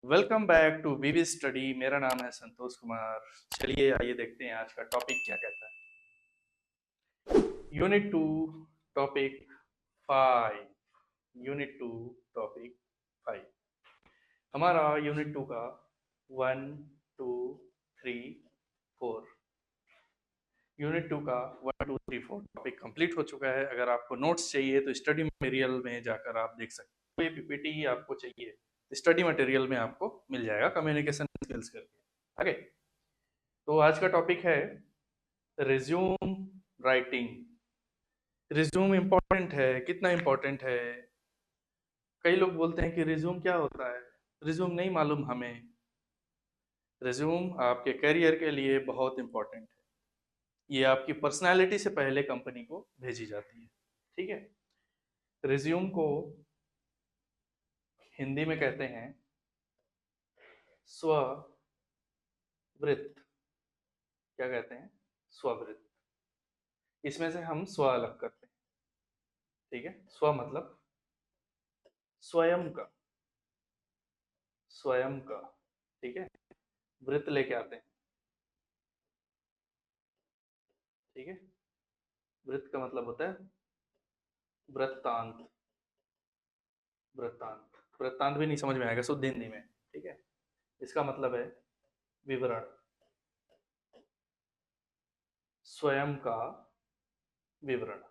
Welcome back to VV study. मेरा नाम है संतोष कुमार। चलिए आइए देखते हैं आज का टॉपिक क्या कहता है। Unit 2 topic 5। यूनिट 2 टॉपिक 5 हमारा यूनिट 2 का 1 2 3 4 यूनिट 2 का 1 2 3 4 टॉपिक कंप्लीट हो चुका है। अगर आपको नोट्स चाहिए तो स्टडी मटेरियल में जाकर आप देख सकते हैं। कोई पीपीटी आपको चाहिए स्टडी मटेरियल में आपको मिल जाएगा कम्युनिकेशन स्किल्स करके। आगे तो आज का टॉपिक है रिज्यूम राइटिंग। रिज्यूम इम्पोर्टेंट है, कितना इम्पोर्टेंट है? कई लोग बोलते हैं कि रिज्यूम क्या होता है, रिज्यूम नहीं मालूम हमें। रिज्यूम आपके करियर के लिए बहुत इम्पोर्टेंट है। ये आपकी पर्सनालिटी से पहले कंपनी को भेजी जाती है। ठीक है। रिज्यूम को हिंदी में कहते हैं स्ववृत्त। क्या कहते हैं? स्ववृत्त। इसमें से हम स्व अलग करते हैं। ठीक है। स्व मतलब स्वयं का, स्वयं का। ठीक है। वृत्त लेके आते हैं। ठीक है। वृत्त का मतलब होता है वृत्तांत। वृत्तांत, वृत्तांत भी नहीं समझ में आएगा शुद्ध हिंदी में। ठीक है। इसका मतलब है विवरण, स्वयं का विवरण।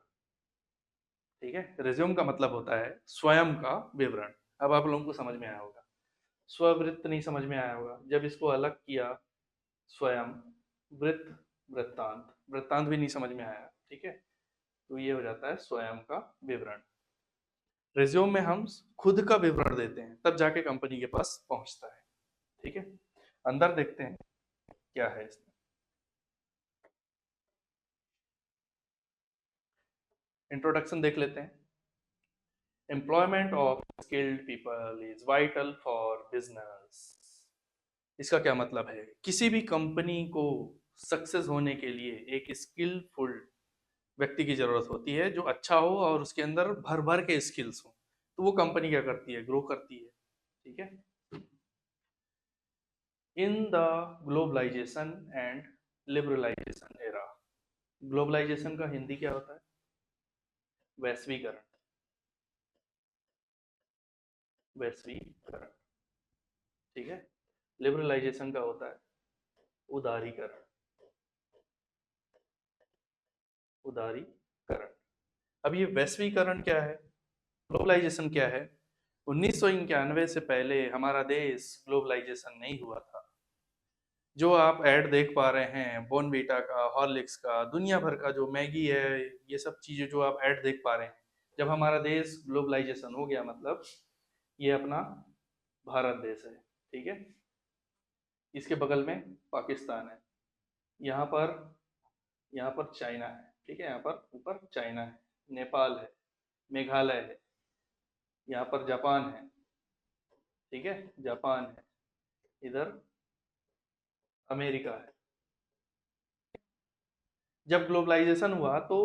ठीक है। रिज्यूम का मतलब होता है स्वयं का विवरण। अब आप लोगों को समझ में आया होगा। स्ववृत्त नहीं समझ में आया होगा। जब इसको अलग किया स्वयं, वृत्त, वृत्तांत, वृत्तांत भी नहीं समझ में आया। ठीक है। तो ये हो जाता है स्वयं का विवरण। रिज्यूम में हम खुद का विवरण देते हैं, तब जाके कंपनी के पास पहुंचता है। ठीक है। अंदर देखते हैं क्या है इसमें। इंट्रोडक्शन देख लेते हैं। Employment of skilled people is vital for business. इसका क्या मतलब है? किसी भी कंपनी को सक्सेस होने के लिए एक स्किलफुल व्यक्ति की जरूरत होती है, जो अच्छा हो और उसके अंदर भर भर के स्किल्स हो। तो वो कंपनी क्या करती है? ग्रो करती है। ठीक है। In the globalisation and liberalisation era. Globalisation का हिंदी क्या होता है? वैश्वीकरण। वैश्वीकरण। ठीक है। लिबरलाइजेशन का होता है उदारीकरण। उदारीकरण। अब ये वैश्वीकरण क्या है, ग्लोबलाइजेशन क्या है? 1991 से पहले हमारा देश ग्लोबलाइजेशन नहीं हुआ था। जो आप ऐड देख पा रहे हैं बॉर्नवीटा का, हॉर्लिक्स का, दुनिया भर का जो मैगी है, ये सब चीजें जो आप ऐड देख पा रहे हैं, जब हमारा देश ग्लोबलाइजेशन हो गया मतलब ये अपना भारत देश है। ठीक है। इसके बगल में पाकिस्तान है। यहाँ पर यहाँ पर चाइना है। ठीक है। यहाँ पर ऊपर चाइना है, नेपाल है, मेघालय है, यहाँ पर जापान है। ठीक है। जापान है। इधर अमेरिका है। जब ग्लोबलाइजेशन हुआ तो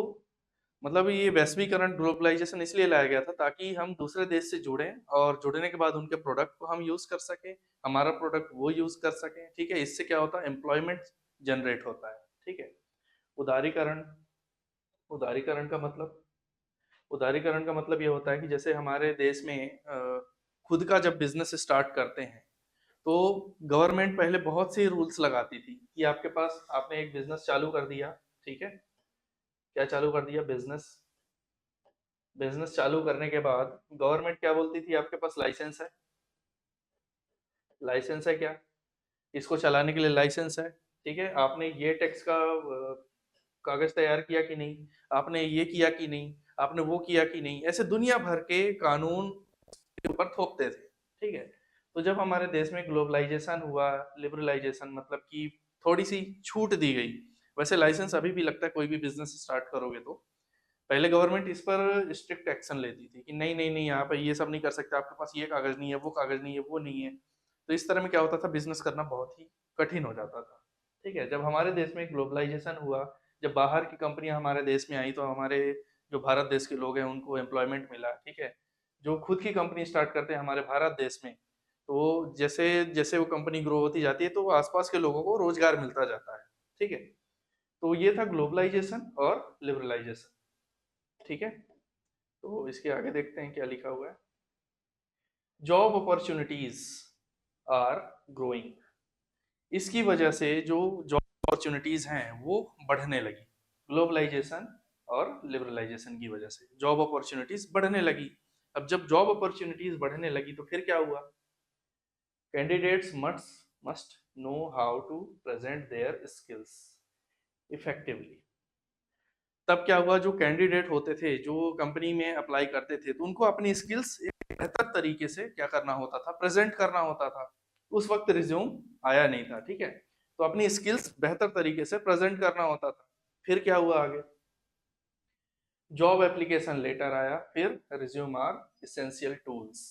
मतलब ये वैश्वीकरण, ग्लोबलाइजेशन इसलिए लाया गया था ताकि हम दूसरे देश से जुड़ें और जुड़ने के बाद उनके प्रोडक्ट को हम यूज कर सकें, हमारा प्रोडक्ट वो यूज कर सकें। ठीक है। इससे क्या होता है? एम्प्लॉयमेंट जनरेट होता है। ठीक है। उदारीकरण। उदारीकरण का मतलब उदारीकरण का मतलब ये होता है कि जैसे हमारे देश में खुद का जब बिजनेस स्टार्ट करते हैं तो गवर्नमेंट पहले बहुत से रूल्स लगाती थी कि आपके पास, आपने एक बिजनेस चालू कर दिया। ठीक है। क्या चालू कर दिया? बिजनेस। बिजनेस चालू करने के बाद गवर्नमेंट क्या बोलती थी? आपके पास लाइसेंस है? लाइसेंस है क्या? इसको चलाने के लिए लाइसेंस है। ठीक है। आपने ये टैक्स का कागज तैयार किया कि नहीं? आपने ये किया कि नहीं? आपने वो किया कि नहीं? ऐसे दुनिया भर के कानून के ऊपर थोपते थे। ठीक है। तो जब हमारे देश में ग्लोबलाइजेशन हुआ, लिबरलाइजेशन मतलब कि थोड़ी सी छूट दी गई। वैसे लाइसेंस अभी भी लगता है, कोई भी बिजनेस स्टार्ट करोगे तो पहले गवर्नमेंट इस पर स्ट्रिक्ट एक्शन लेती थी कि नहीं नहीं नहीं, आप ये सब नहीं कर सकते, आपके पास ये कागज नहीं है, वो कागज नहीं है, वो नहीं है। तो इस तरह में क्या होता था? बिजनेस करना बहुत ही कठिन हो जाता था। ठीक है। जब हमारे देश में ग्लोबलाइजेशन हुआ, जब बाहर की कंपनियां हमारे देश में आई तो हमारे जो भारत देश के लोग हैं उनको एम्प्लॉयमेंट मिला। ठीक है। जो खुद की कंपनी स्टार्ट करते हैं हमारे भारत देश में, तो जैसे जैसे वो कंपनी ग्रो होती जाती है तो वो आसपास के लोगों को रोजगार मिलता जाता है। ठीक है, तो ये था ग्लोबलाइजेशन और लिबरलाइजेशन। ठीक है, तो इसके आगे देखते हैं क्या लिखा हुआ है। जॉब अपॉर्चुनिटीज आर ग्रोइंग, इसकी वजह से जो जॉब अपॉर्चुनिटीज हैं वो बढ़ने लगी। ग्लोबलाइजेशन और लिबरलाइजेशन की वजह से जॉब अपॉर्चुनिटीज बढ़ने लगी। अब जब जॉब अपॉर्चुनिटीज बढ़ने लगी तो फिर क्या हुआ, candidates must know how to present their skills effectively. तब क्या हुआ, जो कैंडिडेट होते थे जो कंपनी में अप्लाई करते थे तो उनको अपनी स्किल्स एक बेहतर तरीके से क्या करना होता था, प्रेजेंट करना होता था। उस वक्त रिज्यूम आया नहीं था। ठीक है, तो अपनी स्किल्स बेहतर तरीके से प्रेजेंट करना होता था। फिर क्या हुआ आगे, जॉब एप्लीकेशन लेटर आया, फिर resume are essential tools.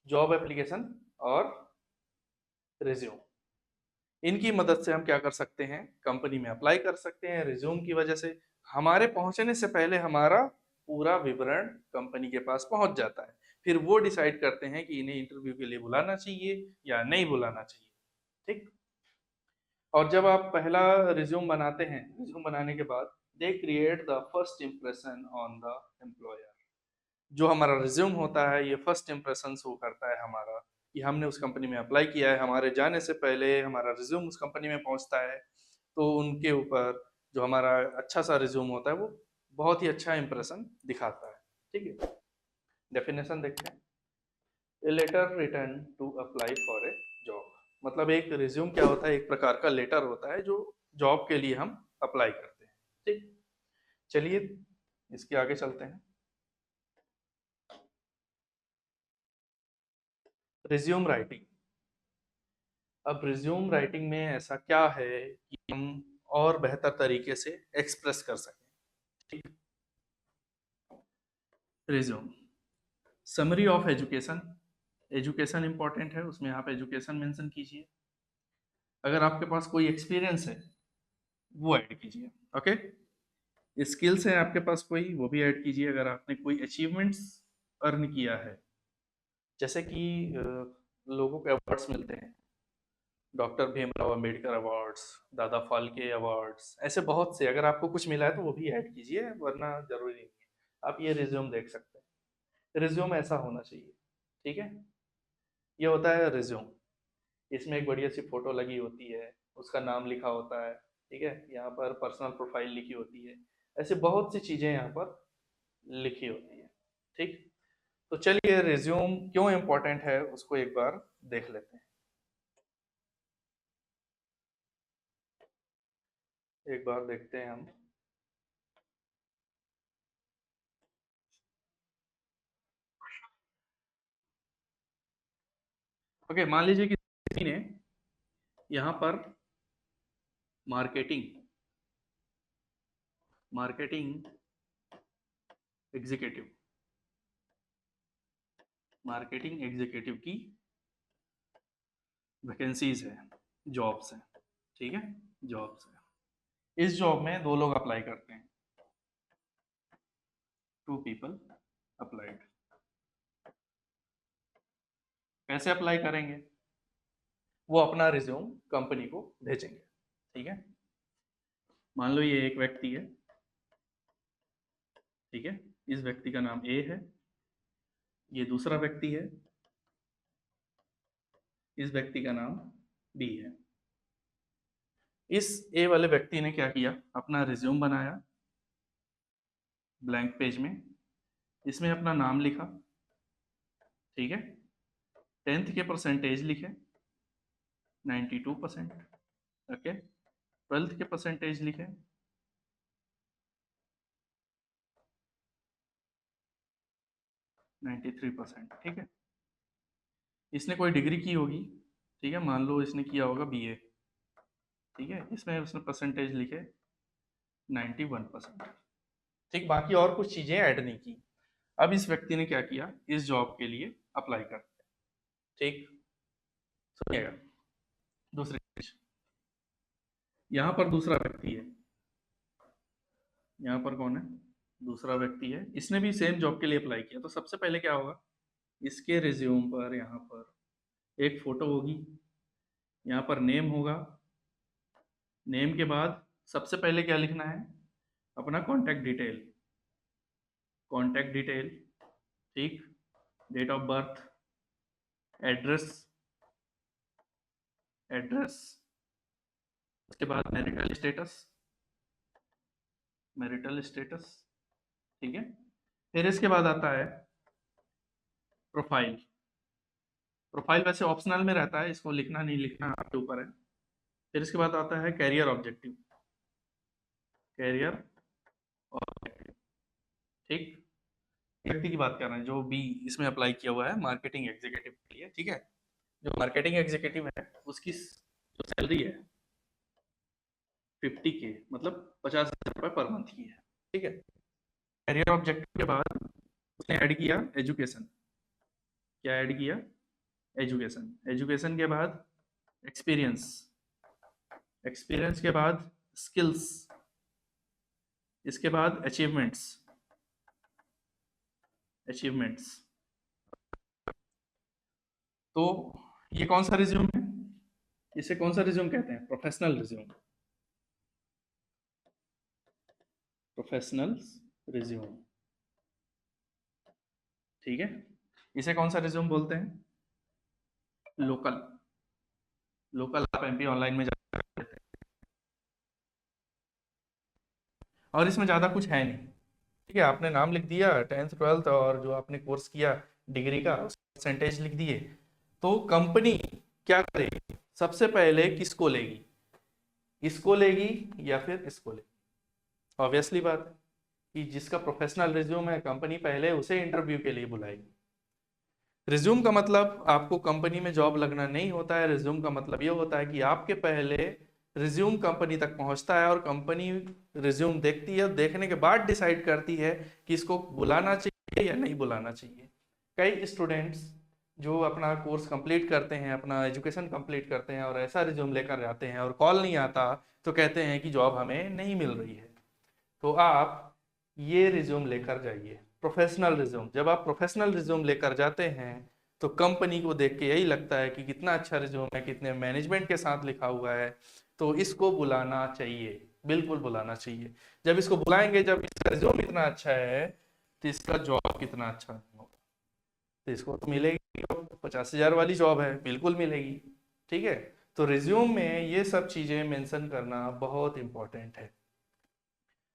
Job application और रिज्यूम, इनकी मदद से हम क्या कर सकते हैं, कंपनी में अप्लाई कर सकते हैं। रिज्यूम की वजह से हमारे पहुंचने से पहले हमारा पूरा विवरण कंपनी के पास पहुंच जाता है। फिर वो डिसाइड करते हैं कि इन्हें इंटरव्यू के लिए बुलाना चाहिए या नहीं बुलाना चाहिए। ठीक, और जब आप पहला रिज्यूम बनाते हैं, रिज्यूम बनाने के बाद they create the first impression on the employer. जो हमारा रिज्यूम होता है ये फर्स्ट इंप्रेशन शो करता है हमारा कि हमने उस कंपनी में अप्लाई किया है। हमारे जाने से पहले हमारा रिज्यूम उस कंपनी में पहुंचता है, तो उनके ऊपर जो हमारा अच्छा सा रिज्यूम होता है वो बहुत ही अच्छा इंप्रेशन दिखाता है। ठीक है, डेफिनेशन देखते हैं। A letter written to apply for a job, मतलब एक रिज्यूम क्या होता है, एक प्रकार का लेटर होता है जो जॉब के लिए हम अप्लाई करते हैं। ठीक, चलिए इसके आगे चलते हैं। Resume writing. अब रिज्यूम राइटिंग में ऐसा क्या है कि हम और बेहतर तरीके से एक्सप्रेस कर सकें। ठीक, resume summary of education, education important है, उसमें आप एजुकेशन मेंशन कीजिए। अगर आपके पास कोई एक्सपीरियंस है वो ऐड कीजिए। ओके, स्किल्स है आपके पास कोई, वो भी ऐड कीजिए। अगर आपने कोई अचीवमेंट्स अर्न किया है, जैसे कि लोगों को अवार्ड्स मिलते हैं, डॉक्टर भीमराव अंबेडकर अवार्ड्स, दादा फाल्के अवार्ड्स, ऐसे बहुत से, अगर आपको कुछ मिला है तो वो भी ऐड कीजिए, वरना जरूरी नहीं है। आप ये रिज्यूम देख सकते हैं, रिज्यूम ऐसा होना चाहिए। ठीक है, ये होता है रिज्यूम। इसमें एक बढ़िया सी फोटो लगी होती है, उसका नाम लिखा होता है। ठीक है, यहाँ पर पर्सनल प्रोफाइल लिखी होती है, ऐसे बहुत सी चीजें यहाँ पर लिखी होती है। ठीक, तो चलिए रिज्यूम क्यों इम्पोर्टेंट है उसको एक बार देख लेते हैं। एक बार देखते हैं हम। ओके, मान लीजिए कि किसी ने यहाँ पर marketing marketing executive marketing executive की वैकेंसीज है, जॉब्स हैं। ठीक है, जॉब्स है, इस जॉब में दो लोग अप्लाई करते हैं, टू पीपल अप्लाइड। कैसे अप्लाई करेंगे, वो अपना रिज्यूम कंपनी को भेजेंगे। ठीक है, मान लो ये एक व्यक्ति है। ठीक है, इस व्यक्ति का नाम ए है, ये दूसरा व्यक्ति है, इस व्यक्ति का नाम बी है। इस ए वाले व्यक्ति ने क्या किया, अपना रिज्यूम बनाया ब्लैंक पेज में, इसमें अपना नाम लिखा। ठीक है, 10th के परसेंटेज लिखे 92%। ओके, 12th के परसेंटेज लिखे 93%। ठीक है, इसने कोई डिग्री की होगी। ठीक है, मान लो इसने किया होगा बीए। ठीक है, इसमें उसने परसेंटेज लिखे 91%। ठीक, बाकी और कुछ चीजें ऐड नहीं की। अब इस व्यक्ति ने क्या किया, इस जॉब के लिए अप्लाई कर दिया। ठीक, सुनिएगा दूसरी चीज, यहाँ पर दूसरा व्यक्ति है, यहाँ पर कौन है, दूसरा व्यक्ति है, इसने भी सेम जॉब के लिए अप्लाई किया। तो सबसे पहले क्या होगा, इसके रिज्यूम पर यहाँ पर एक फोटो होगी, यहाँ पर नेम होगा, नेम के बाद सबसे पहले क्या लिखना है, अपना कॉन्टैक्ट डिटेल, कॉन्टैक्ट डिटेल, ठीक, date of birth, address, address, उसके बाद मैरिटल स्टेटस, मैरिटल स्टेटस, ठीक है। फिर इसके बाद आता है प्रोफाइल, प्रोफाइल वैसे ऑप्शनल में रहता है, इसको लिखना नहीं लिखना आपके ऊपर है। फिर इसके बाद आता है कैरियर ऑब्जेक्टिव, कैरियर ऑब्जेक्टिव, ठीक, व्यक्ति की बात कर रहे हैं जो बी इसमें अप्लाई किया हुआ है मार्केटिंग एग्जीक्यूटिव के लिए, ठीक है। जो मार्केटिंग एग्जीक्यूटिव है उसकी जो सैलरी है 50K, मतलब 50,000 रुपये पर मंथ की है, ठीक है। कैरियर ऑब्जेक्टिव के बाद उसने ऐड किया एजुकेशन, क्या ऐड किया, एजुकेशन, एजुकेशन के बाद एक्सपीरियंस, एक्सपीरियंस के बाद स्किल्स, इसके बाद अचीवमेंट्स, अचीवमेंट्स। तो ये कौन सा रिज्यूम है, इसे कौन सा रिज्यूम कहते हैं, प्रोफेशनल रिज्यूम, प्रोफेशनल रिज्यूम, ठीक है। इसे कौन सा रिज्यूम बोलते हैं, लोकल, लोकल आप एमपी ऑनलाइन में जा सकते हैं। और इसमें ज़्यादा कुछ है नहीं, ठीक है। आपने नाम लिख दिया, 10th 12th और जो आपने कोर्स किया डिग्री का परसेंटेज लिख दिए। तो कंपनी क्या करेगी, सबसे पहले किसको लेगी, इसको लेगी या फिर इसको लेगी। ऑब्वियसली बात है कि जिसका प्रोफेशनल रिज्यूम है कंपनी पहले उसे इंटरव्यू के लिए बुलाएगी। रिज्यूम का मतलब आपको कंपनी में जॉब लगना नहीं होता है, रिज्यूम का मतलब ये होता है कि आपके पहले रिज्यूम कंपनी तक पहुंचता है और कंपनी रिज्यूम देखती है, देखने के बाद डिसाइड करती है कि इसको बुलाना चाहिए या नहीं बुलाना चाहिए। कई स्टूडेंट्स जो अपना कोर्स कंप्लीट करते हैं, अपना एजुकेशन कंप्लीट करते हैं और ऐसा रिज्यूम लेकर जाते हैं और कॉल नहीं आता तो कहते हैं कि जॉब हमें नहीं मिल रही है। तो आप ये रिज्यूम लेकर जाइए, प्रोफेशनल रिज्यूम। जब आप प्रोफेशनल रिज्यूम लेकर जाते हैं तो कंपनी को देख के यही लगता है कि कितना अच्छा रिज्यूम है, कितने मैनेजमेंट के साथ लिखा हुआ है, तो इसको बुलाना चाहिए, बिल्कुल बुलाना चाहिए। जब इसको बुलाएंगे, जब इसका रिज्यूम इतना अच्छा है तो इसका जॉब कितना अच्छा होगा, तो इसको तो मिलेगी, 50,000 वाली जॉब है, बिल्कुल मिलेगी, ठीक है। तो रिज्यूम में ये सब चीज़ें मेंशन करना बहुत इंपॉर्टेंट है।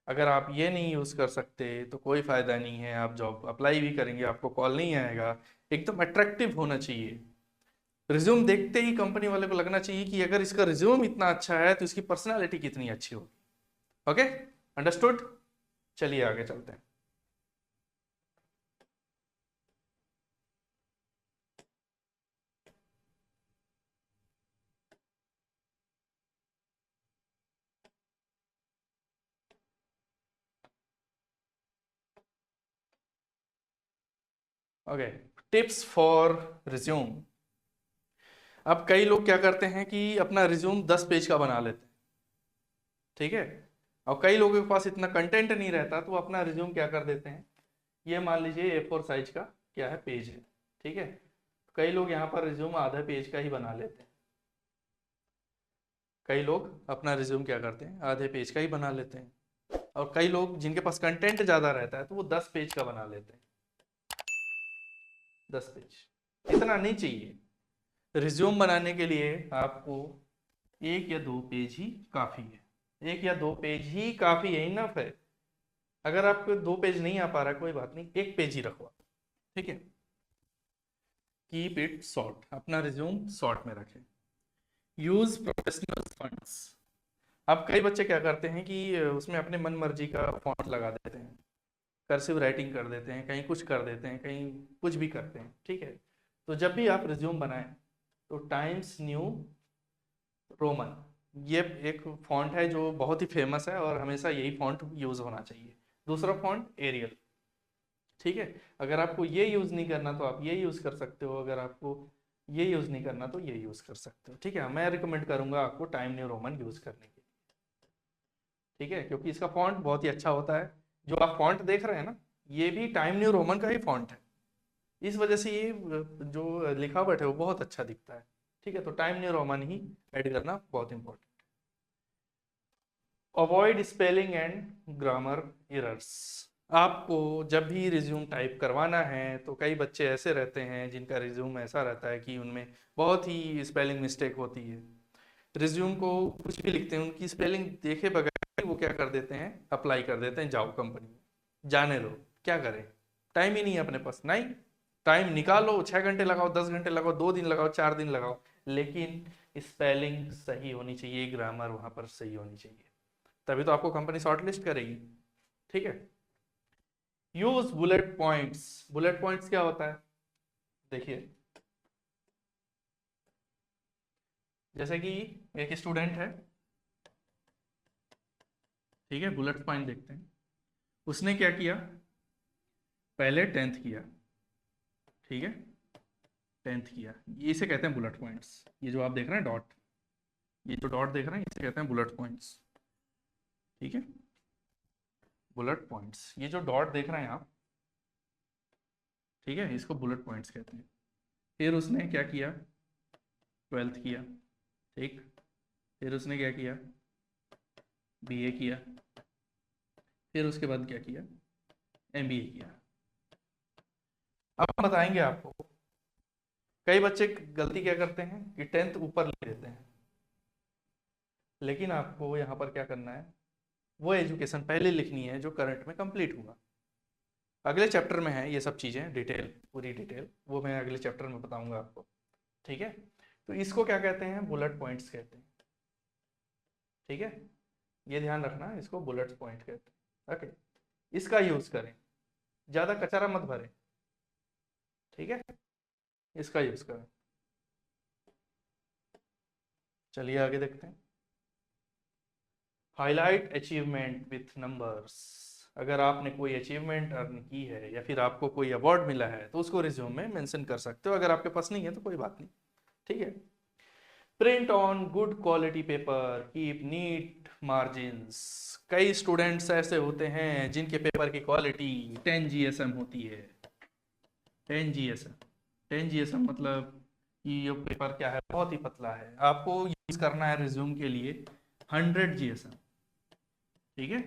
अगर आप ये नहीं यूज़ कर सकते तो कोई फ़ायदा नहीं है, आप जॉब अप्लाई भी करेंगे आपको कॉल नहीं आएगा। एकदम अट्रैक्टिव होना चाहिए, रिज्यूम देखते ही कंपनी वाले को लगना चाहिए कि अगर इसका रिज्यूम इतना अच्छा है तो इसकी पर्सनालिटी कितनी अच्छी होगी। Okay, understood. चलिए आगे चलते हैं। Okay, tips for resume. अब कई लोग क्या करते हैं कि अपना रिज्यूम 10 पेज का बना लेते हैं, ठीक है। और कई लोगों के पास इतना कंटेंट नहीं रहता तो अपना रिज्यूम क्या कर देते हैं, ये मान लीजिए A4 साइज का क्या है पेज है, ठीक है। कई लोग यहाँ पर रिज्यूम आधा पेज का ही बना लेते हैं, कई लोग अपना रिज्यूम क्या करते हैं आधे पेज का ही बना लेते हैं, और कई लोग जिनके पास कंटेंट ज़्यादा रहता है तो वो 10 पेज का बना लेते हैं। 10 पेज इतना नहीं चाहिए, रिज्यूम बनाने के लिए आपको 1 या 2 पेज ही काफ़ी है, 1 या 2 पेज ही काफ़ी है, इनफ है। अगर आपको 2 पेज नहीं आ पा रहा कोई बात नहीं, 1 पेज ही रखो, ठीक है। कीप इट शॉर्ट, अपना रिज्यूम शॉर्ट में रखें। Use professional funds. अब कई बच्चे क्या करते हैं कि उसमें अपने मन मर्जी का फॉन्ट लगा देते हैं, कर्सिव राइटिंग कर देते हैं, कहीं कुछ कर देते हैं, कहीं कुछ भी करते हैं, ठीक है। तो जब भी आप रिज्यूम बनाएं तो टाइम्स न्यू रोमन, ये एक फॉन्ट है जो बहुत ही फेमस है और हमेशा यही फॉन्ट यूज होना चाहिए। दूसरा फॉन्ट एरियल, ठीक है। अगर आपको ये यूज नहीं करना तो आप ये यूज कर सकते हो, अगर आपको ये यूज नहीं करना तो ये यूज कर सकते हो, ठीक है। मैं रिकमेंड करूंगा आपको टाइम न्यू रोमन यूज करने के लिए, ठीक है, क्योंकि इसका फॉन्ट बहुत ही अच्छा होता है। जो आप फॉन्ट देख रहे हैं ना, ये भी टाइम न्यू रोमन का ही फॉन्ट है, इस वजह से ये जो लिखावट है वो बहुत अच्छा दिखता है। ठीक है, तो टाइम न्यू रोमन ही ऐड करना बहुत important. Avoid spelling and grammar errors. आपको जब भी रिज्यूम टाइप करवाना है तो कई बच्चे ऐसे रहते हैं जिनका रिज्यूम ऐसा रहता है कि उनमें बहुत ही स्पेलिंग मिस्टेक होती है। रिज्यूम को कुछ भी लिखते हैं, उनकी स्पेलिंग देखे बगैर वो क्या कर देते हैं, अप्लाई कर देते हैं जॉब कंपनी में। जाने दो, क्या करें, टाइम ही नहीं है अपने पास। नहीं, टाइम निकालो, 6 घंटे लगाओ, 10 घंटे लगाओ, 2 दिन लगाओ, 4 दिन लगाओ, लेकिन स्पेलिंग सही होनी चाहिए, ग्रामर वहां पर सही होनी चाहिए, तभी तो आपको कंपनी शॉर्टलिस्ट करेगी। ठीक है। Use bullet points. Bullet points क्या होता है, देखिए जैसे कि एक स्टूडेंट है, ठीक है, बुलेट पॉइंट देखते हैं। उसने क्या किया, पहले 10th किया, ठीक है, 10th किया, ये इसे कहते हैं बुलेट पॉइंट्स। ये जो आप देख रहे हैं डॉट, ये जो डॉट देख रहे हैं इसे कहते हैं बुलेट पॉइंट्स। ठीक है, बुलेट पॉइंट्स, ये जो डॉट देख रहे हैं आप, ठीक है, इसको बुलेट पॉइंट्स कहते हैं। फिर उसने क्या किया, 12th किया, ठीक, फिर उसने क्या किया, BA किया, फिर उसके बाद क्या किया, MBA किया। अब हम बताएंगे आपको, कई बच्चे गलती क्या करते हैं कि 10th ऊपर ले लेते हैं, लेकिन आपको यहाँ पर क्या करना है, वो एजुकेशन पहले लिखनी है जो करंट में कंप्लीट हुआ। अगले चैप्टर में है ये सब चीज़ें, डिटेल, पूरी डिटेल वो मैं अगले चैप्टर में बताऊंगा आपको। ठीक है, तो इसको क्या कहते हैं, बुलेट पॉइंट्स कहते हैं। ठीक है, ये ध्यान रखना, इसको बुलेट पॉइंट कहते हैं। ओके, इसका यूज करें, ज़्यादा कचरा मत भरें। ठीक है, इसका यूज करें। चलिए आगे देखते हैं। Highlight achievement with numbers. अगर आपने कोई अचीवमेंट अर्न की है या फिर आपको कोई अवार्ड मिला है तो उसको रिज्यूम में मेंशन कर सकते हो, अगर आपके पास नहीं है तो कोई बात नहीं। ठीक है। Print on good quality paper, keep neat margins. कई स्टूडेंट्स ऐसे होते हैं जिनके पेपर की क्वालिटी 10 GSM होती है। 10 GSM, 10 GSM मतलब कि ये पेपर क्या है, बहुत ही पतला है। आपको यूज करना है रिज्यूम के लिए 100 GSM। ठीक है,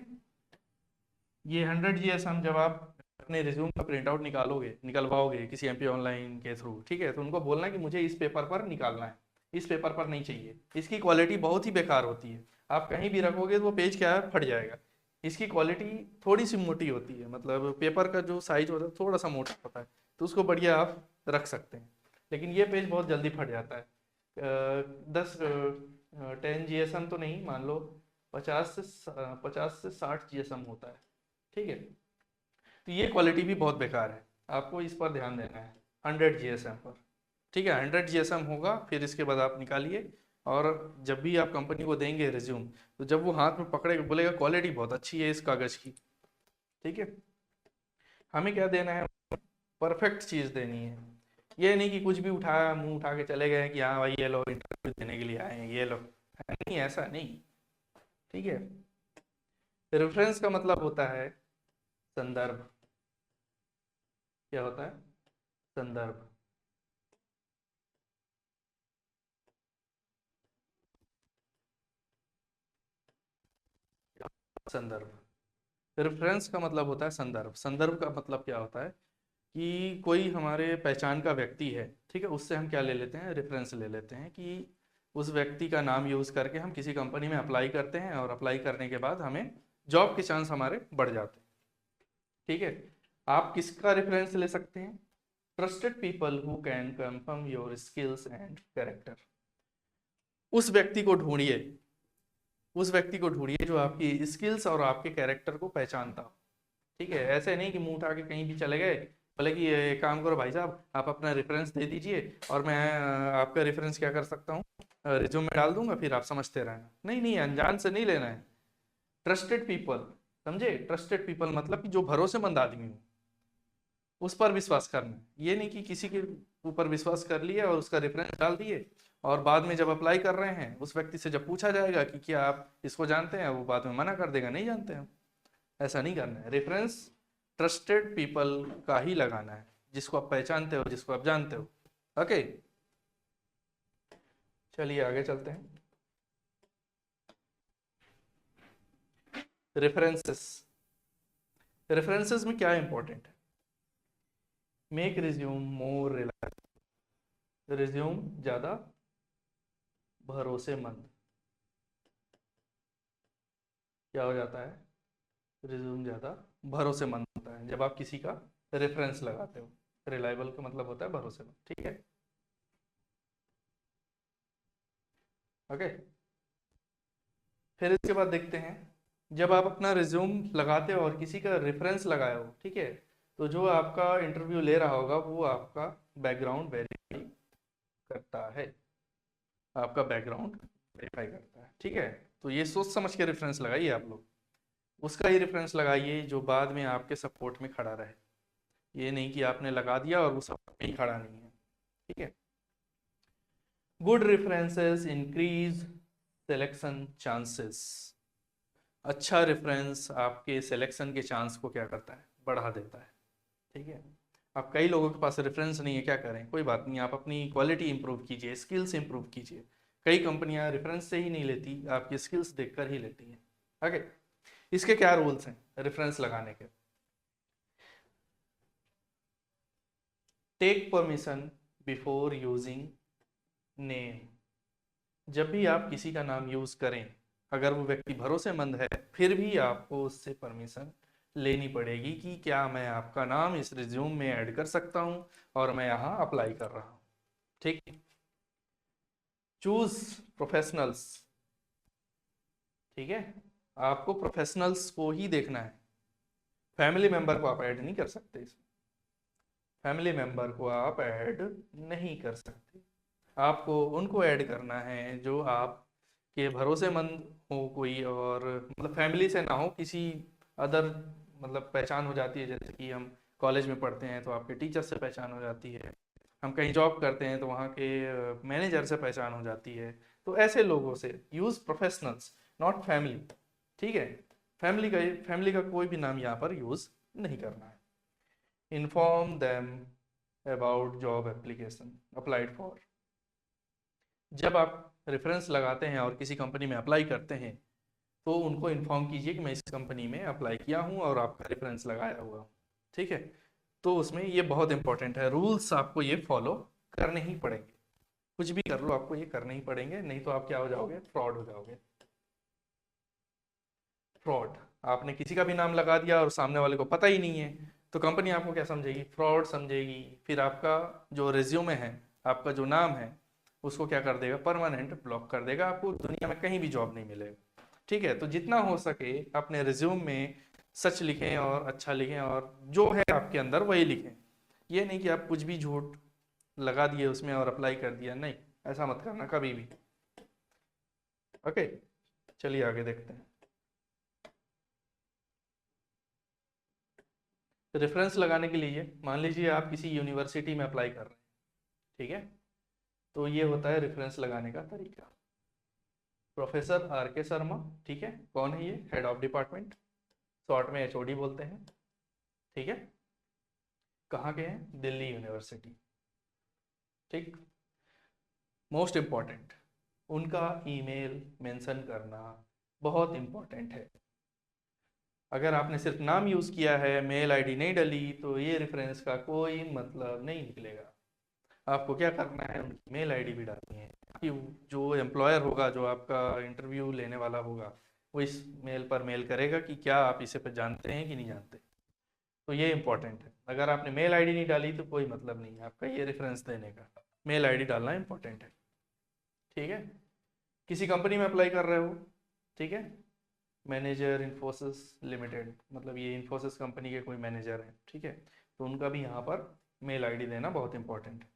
ये 100 GSM जब आप अपने रिज्यूम का प्रिंट आउट निकलवाओगे किसी MP ऑनलाइन के थ्रू, ठीक है, तो उनको बोलना कि मुझे इस पेपर पर निकालना है, इस पेपर पर नहीं चाहिए, इसकी क्वालिटी बहुत ही बेकार होती है, आप कहीं भी रखोगे तो वो पेज क्या है, फट जाएगा। इसकी क्वालिटी थोड़ी सी मोटी होती है, मतलब पेपर का जो साइज होता है थोड़ा सा मोटा होता है, तो उसको बढ़िया आप रख सकते हैं, लेकिन ये पेज बहुत जल्दी फट जाता है। 10 GSM तो नहीं, मान लो 50 से 60 GSM होता है। ठीक है, तो ये क्वालिटी भी बहुत बेकार है, आपको इस पर ध्यान देना है 100 GSM पर। ठीक है, 100 GSM होगा, फिर इसके बाद आप निकालिए, और जब भी आप कंपनी को देंगे रिज्यूम, तो जब वो हाथ में पकड़ेगा बोलेगा क्वालिटी बहुत अच्छी है इस कागज़ की। ठीक है, हमें क्या देना है, परफेक्ट चीज़ देनी है। ये नहीं कि कुछ भी उठाया, मुंह उठा के चले गए कि हाँ भाई ये लो इंटरव्यू देने के लिए आए हैं, ये लो, नहीं, ऐसा नहीं। ठीक है, रेफरेंस का मतलब होता है संदर्भ। क्या होता है, संदर्भ। संदर्भ, रेफरेंस का मतलब होता है संदर्भ। संदर्भ का मतलब क्या होता है कि कोई हमारे पहचान का व्यक्ति है, ठीक है, उससे हम क्या ले लेते हैं, रेफरेंस ले लेते हैं, कि उस व्यक्ति का नाम यूज करके हम किसी कंपनी में अप्लाई करते हैं, और अप्लाई करने के बाद हमें जॉब के चांस हमारे बढ़ जाते हैं। ठीक है, आप किसका रेफरेंस ले सकते हैं, trusted people who can confirm your skills and character. उस व्यक्ति को ढूंढिए, उस व्यक्ति को ढूंढिए जो आपकी स्किल्स और आपके कैरेक्टर को पहचानता हो। ठीक है, ऐसे नहीं कि मुंह उठा के कहीं भी चले गए, बोले कि ये काम करो भाई साहब, आप अपना रेफरेंस दे दीजिए और मैं आपका रेफरेंस क्या कर सकता हूँ, रिज्यूम में डाल दूंगा, फिर आप समझते रहना। नहीं नहीं, अनजान से नहीं लेना है, ट्रस्टेड पीपल, समझे, ट्रस्टेड पीपल मतलब कि जो भरोसेमंद आदमी हो उस पर विश्वास करना। ये नहीं कि किसी के ऊपर विश्वास कर लिया और उसका रेफरेंस डाल दिए, और बाद में जब अप्लाई कर रहे हैं उस व्यक्ति से जब पूछा जाएगा कि क्या आप इसको जानते हैं, वो बाद में मना कर देगा, नहीं जानते हम। ऐसा नहीं करना है, रेफरेंस ट्रस्टेड पीपल का ही लगाना है, जिसको आप पहचानते हो, जिसको आप जानते हो। ओके, चलिए आगे चलते हैं। रेफरेंसेस, रेफरेंसेस में क्या इंपॉर्टेंट है? Make resume more reliable, resume ज्यादा भरोसेमंद क्या हो जाता है? रिज्यूम ज्यादा भरोसेमंद होता है जब आप किसी का रेफरेंस लगाते हो। रिलायबल का मतलब होता है भरोसेमंद, ठीक है। ओके, फिर इसके बाद देखते हैं, जब आप अपना रिज्यूम लगाते हो और किसी का रेफरेंस लगाए हो, ठीक है, तो जो आपका इंटरव्यू ले रहा होगा वो आपका बैकग्राउंड वेरीफाई करता है, आपका बैकग्राउंड वेरीफाई करता है, ठीक है। तो ये सोच समझ के रेफरेंस लगाइए आप लोग, उसका ही रेफरेंस लगाइए जो बाद में आपके सपोर्ट में खड़ा रहे। ये नहीं कि आपने लगा दिया और वो सपोर्ट में ही खड़ा नहीं है, ठीक है। Good references increase selection chances, अच्छा रेफरेंस आपके सिलेक्शन के चांस को क्या करता है? बढ़ा देता है, ठीक है। आप कई लोगों के पास रेफरेंस नहीं है, क्या करें, कोई बात नहीं, आप अपनी क्वालिटी इंप्रूव कीजिए, स्किल्स इंप्रूव कीजिए। कई कंपनियां रेफरेंस से ही नहीं लेती, आपकी स्किल्स देखकर ही लेती हैं। आगे, इसके क्या रूल्स हैं रेफरेंस लगाने के? Take permission before using name, जब भी आप किसी का नाम यूज करें, अगर वो व्यक्ति भरोसेमंद है, फिर भी आपको उससे परमिशन लेनी पड़ेगी कि क्या मैं आपका नाम इस रिज्यूम में ऐड कर सकता हूं और मैं यहाँ अप्लाई कर रहा हूँ, ठीक। चूज प्रोफेशनल्स, ठीक है, आपको प्रोफेशनल्स को ही देखना है, फैमिली मेंबर को आप ऐड नहीं कर सकते इसमें, फैमिली मेंबर को आप ऐड नहीं कर सकते। आपको उनको ऐड करना है जो आपके भरोसेमंद हो कोई, और मतलब फैमिली से ना हो, किसी अदर, मतलब पहचान हो जाती है, जैसे कि हम कॉलेज में पढ़ते हैं तो आपके टीचर से पहचान हो जाती है, हम कहीं जॉब करते हैं तो वहाँ के मैनेजर से पहचान हो जाती है। तो ऐसे लोगों से यूज़ प्रोफेशनल्स, नॉट फैमिली, ठीक है। फैमिली का कोई भी नाम यहाँ पर यूज़ नहीं करना है। Inform them about job application applied for, जब आप रेफरेंस लगाते हैं और किसी कंपनी में अप्लाई करते हैं तो उनको इन्फॉर्म कीजिए कि मैं इस कंपनी में अप्लाई किया हूँ और आपका रेफरेंस लगाया हुआ हूँ, ठीक है। तो उसमें ये बहुत इंपॉर्टेंट है, रूल्स आपको ये फॉलो करने ही पड़ेंगे, कुछ भी कर लो आपको ये करने ही पड़ेंगे, नहीं तो आप क्या हो जाओगे? फ्रॉड हो जाओगे। फ्रॉड, आपने किसी का भी नाम लगा दिया और सामने वाले को पता ही नहीं है, तो कंपनी आपको क्या समझेगी? फ्रॉड समझेगी। फिर आपका जो रिज्यूमे है, आपका जो नाम है, उसको क्या कर देगा? परमानेंट ब्लॉक कर देगा, आपको दुनिया में कहीं भी जॉब नहीं मिलेगा, ठीक है। तो जितना हो सके अपने रिज्यूम में सच लिखें और अच्छा लिखें, और जो है आपके अंदर वही लिखें। ये नहीं कि आप कुछ भी झूठ लगा दिए उसमें और अप्लाई कर दिया, नहीं, ऐसा मत करना कभी भी। ओके, चलिए आगे देखते हैं। रेफरेंस लगाने के लिए मान लीजिए आप किसी यूनिवर्सिटी में अप्लाई कर रहे हैं, ठीक है, तो ये होता है रेफरेंस लगाने का तरीका। प्रोफेसर आर के शर्मा, ठीक है, कौन है ये? हेड ऑफ डिपार्टमेंट, शॉर्ट में एचओडी बोलते हैं, ठीक है। कहाँ के हैं? दिल्ली यूनिवर्सिटी, ठीक। मोस्ट इम्पॉर्टेंट, उनका ईमेल मेंशन करना बहुत इंपॉर्टेंट है। अगर आपने सिर्फ नाम यूज किया है, मेल आईडी नहीं डली, तो ये रेफरेंस का कोई मतलब नहीं निकलेगा। आपको क्या करना है? उनकी मेल आईडी भी डालनी है कि जो एम्प्लॉयर होगा, जो आपका इंटरव्यू लेने वाला होगा, वो इस मेल पर मेल करेगा कि क्या आप इसे पर जानते हैं कि नहीं जानते। तो ये इंपॉर्टेंट है, अगर आपने मेल आईडी नहीं डाली तो कोई मतलब नहीं है आपका ये रेफरेंस देने का, मेल आईडी डालना इंपॉर्टेंट है, ठीक है। किसी कंपनी में अप्लाई कर रहे हो, ठीक है, मैनेजर इन्फोसिस लिमिटेड, मतलब ये इन्फोसिस कंपनी के कोई मैनेजर हैं, ठीक है, तो उनका भी यहाँ पर मेल आईडी देना बहुत इंपॉर्टेंट है।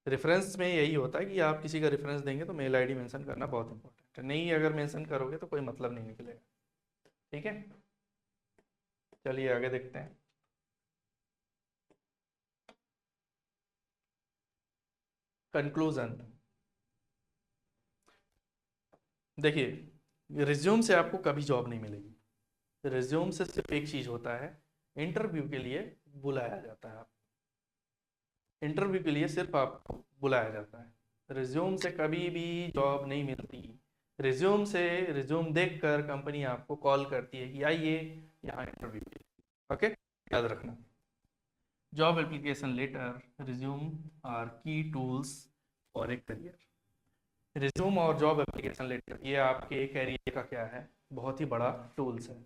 रेफरेंस में यही होता है कि आप किसी का रेफरेंस देंगे तो मेल आईडी मेंशन करना बहुत इंपॉर्टेंट है, नहीं अगर मेंशन करोगे तो कोई मतलब नहीं निकलेगा, ठीक है। चलिए आगे देखते हैं। कंक्लूजन, देखिए रिज्यूम से आपको कभी जॉब नहीं मिलेगी, रिज्यूम से सिर्फ एक चीज होता है, इंटरव्यू के लिए बुलाया जाता है। इंटरव्यू के लिए सिर्फ आपको बुलाया जाता है। रिज्यूम से कभी भी जॉब नहीं मिलती। रिज्यूम से, रिज्यूम देखकर कंपनी आपको कॉल करती है कि आइए यहाँ इंटरव्यू के लिए। ओके, याद रखना। Job application letter, resume are key tools for a career. Resume और जॉब एप्लीकेशन लेटर ये आपके कैरियर का क्या है, बहुत ही बड़ा टूल्स है।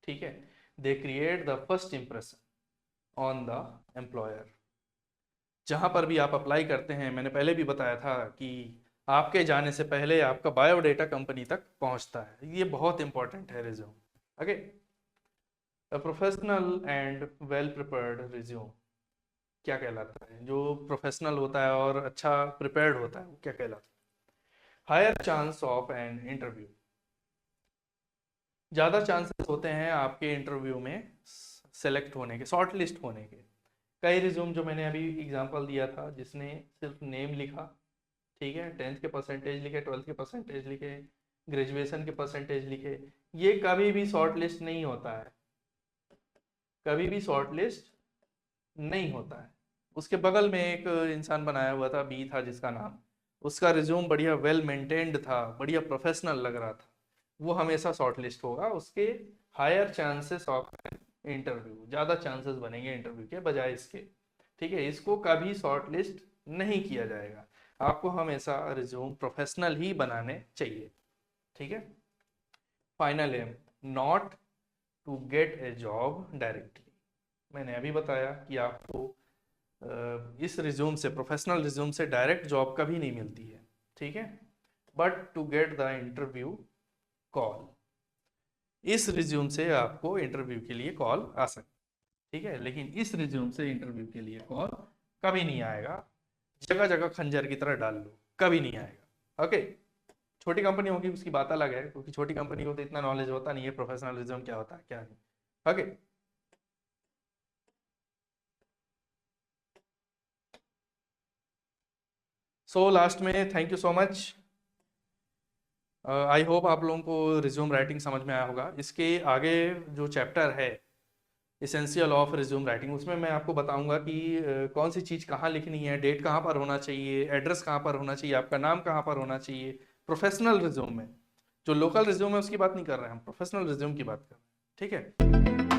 ठीक है, they create the first impression on the employer. जहां पर भी आप अप्लाई करते हैं, मैंने पहले भी बताया था कि आपके जाने से पहले आपका बायोडेटा कंपनी तक पहुंचता है। ये बहुत इंपॉर्टेंट है resume. Okay, a professional and well prepared resume क्या कहलाता है? जो प्रोफेशनल होता है और अच्छा प्रिपेयर्ड होता है वो क्या कहलाता है? Higher chance of an interview, ज़्यादा चांसेस होते हैं आपके इंटरव्यू में सेलेक्ट होने के, शॉर्ट लिस्ट होने के। कई रिज्यूम जो मैंने अभी एग्जांपल दिया था, जिसने सिर्फ नेम लिखा, ठीक है, 10th के परसेंटेज लिखे, 12th के परसेंटेज लिखे, ग्रेजुएशन के परसेंटेज लिखे, ये कभी भी शॉर्ट लिस्ट नहीं होता है, कभी भी शॉर्ट लिस्ट नहीं होता है। उसके बगल में एक इंसान बनाया हुआ था, बी था जिसका नाम, उसका रिज्यूम बढ़िया वेल मेंटेन्ड था, बढ़िया प्रोफेशनल लग रहा था, वो हमेशा शॉर्ट लिस्ट होगा। उसके हायर चांसेस ऑफ इंटरव्यू, ज़्यादा चांसेस बनेंगे इंटरव्यू के बजाय इसके। ठीक है, इसको कभी शॉर्ट लिस्ट नहीं किया जाएगा। आपको हमेशा रिज्यूम प्रोफेशनल ही बनाने चाहिए। ठीक है, final aim, not to get a job directly. मैंने अभी बताया कि आपको इस रिज्यूम से, प्रोफेशनल रिज्यूम से डायरेक्ट जॉब कभी नहीं मिलती है। ठीक है, but to get the interview call, इस रिज्यूम से आपको इंटरव्यू के लिए कॉल आ सकती है। ठीक है, लेकिन इस रिज्यूम से इंटरव्यू के लिए कॉल कभी नहीं आएगा। जगह जगह खंजर की तरह डाल लो, कभी नहीं आएगा। ओके, छोटी कंपनी होगी उसकी बात अलग है, क्योंकि छोटी कंपनी को तो इतना नॉलेज होता नहीं है प्रोफेशनल रिज्यूम क्या होता है क्या नहीं। ओके, सो लास्ट में thank you so much. I hope आप लोगों को रिज्यूम राइटिंग समझ में आया होगा। इसके आगे जो चैप्टर है इसेंशियल ऑफ रिज्यूम राइटिंग, उसमें मैं आपको बताऊंगा कि कौन सी चीज़ कहाँ लिखनी है, डेट कहाँ पर होना चाहिए, एड्रेस कहाँ पर होना चाहिए, आपका नाम कहाँ पर होना चाहिए प्रोफेशनल रिज्यूम में। जो लोकल रिज्यूम है उसकी बात नहीं कर रहे हैं हम, प्रोफेशनल रिज्यूम की बात कर रहे हैं। ठीक है।